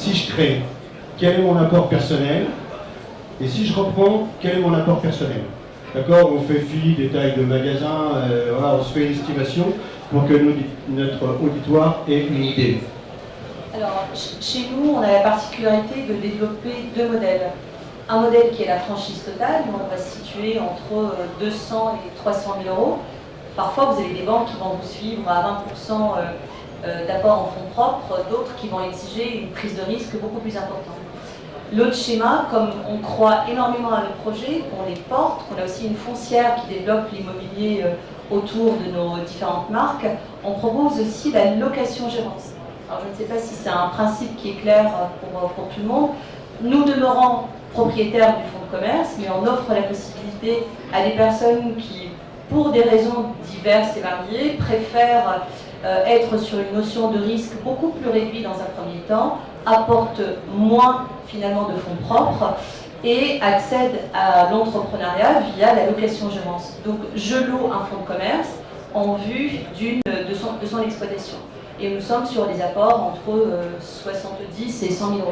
si je crée, quel est mon apport personnel? Et si je reprends, quel est mon apport personnel? D'accord? On fait fi des tailles de magasins, voilà, on se fait une estimation pour que notre auditoire ait une idée. Alors, chez nous, on a la particularité de développer deux modèles. Un modèle qui est la franchise totale, où on va se situer entre 200 et 300 000 euros. Parfois, vous avez des banques qui vont vous suivre à 20% d'apport en fonds propres, d'autres qui vont exiger une prise de risque beaucoup plus importante. L'autre schéma, comme on croit énormément à nos projets, qu'on les porte, qu'on a aussi une foncière qui développe l'immobilier autour de nos différentes marques, on propose aussi la location-gérance. Alors je ne sais pas si c'est un principe qui est clair pour tout le monde. Nous demeurons propriétaires du fonds de commerce, mais on offre la possibilité à des personnes qui, pour des raisons diverses et variées, préfèrent être sur une notion de risque beaucoup plus réduite dans un premier temps, apportent moins finalement de fonds propres et accèdent à l'entrepreneuriat via la location-gérance. Donc je loue un fonds de commerce en vue de son exploitation. Et nous sommes sur des apports entre 70 et 100 000 euros.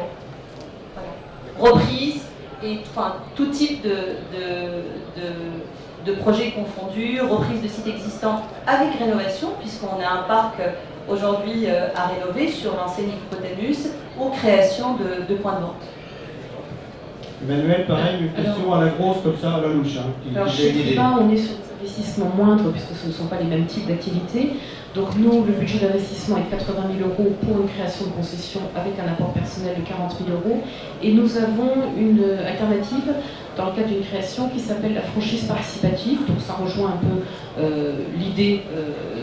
Voilà. Reprise et enfin, tout type de projets confondus, reprise de sites existants avec rénovation, puisqu'on a un parc aujourd'hui à rénover sur l'enseigne Hippopotamus, ou création de points de vente. Emmanuel, pareil, une question à la grosse comme ça, à la louche. Alors chez Triba, on est sur des investissements moindres puisque ce ne sont pas les mêmes types d'activités. Donc nous, le budget d'investissement est de 80 000 euros pour une création de concession avec un apport personnel de 40 000 euros. Et nous avons une alternative dans le cadre d'une création qui s'appelle la franchise participative. Donc ça rejoint un peu l'idée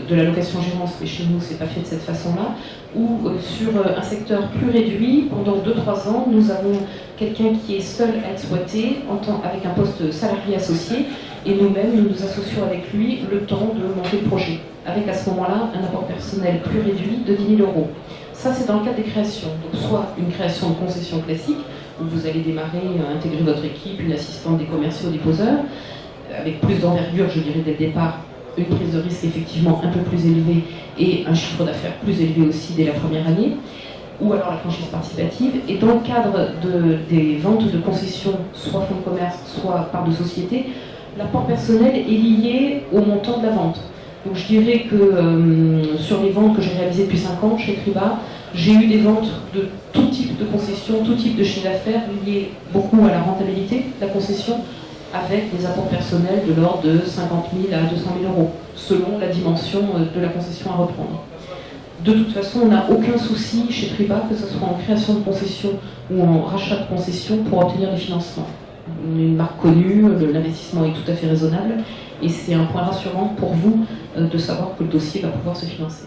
de la location-gérance, mais chez nous, c'est pas fait de cette façon-là, où sur un secteur plus réduit, pendant 2-3 ans, nous avons quelqu'un qui est seul à exploiter avec un poste salarié associé, et nous-mêmes, nous nous associons avec lui le temps de monter le projet, avec à ce moment-là un apport personnel plus réduit de 10 000 euros. Ça, c'est dans le cadre des créations. Donc, soit une création de concession classique, où vous allez démarrer, intégrer votre équipe, une assistante des commerciaux, déposeurs, avec plus d'envergure, je dirais, dès le départ, une prise de risque effectivement un peu plus élevée et un chiffre d'affaires plus élevé aussi dès la première année, ou alors la franchise participative. Et dans le cadre des ventes de concessions, soit fonds de commerce, soit part de société, l'apport personnel est lié au montant de la vente. Donc je dirais que sur les ventes que j'ai réalisées depuis 5 ans chez Triba, j'ai eu des ventes de tout type de concessions, tout type de chiffre d'affaires, liés beaucoup à la rentabilité de la concession, avec des apports personnels de l'ordre de 50 000 à 200 000 euros, selon la dimension de la concession à reprendre. De toute façon, on n'a aucun souci chez Triba, que ce soit en création de concession ou en rachat de concession, pour obtenir des financements. On est une marque connue, l'investissement est tout à fait raisonnable, et c'est un point rassurant pour vous de savoir que le dossier va pouvoir se financer.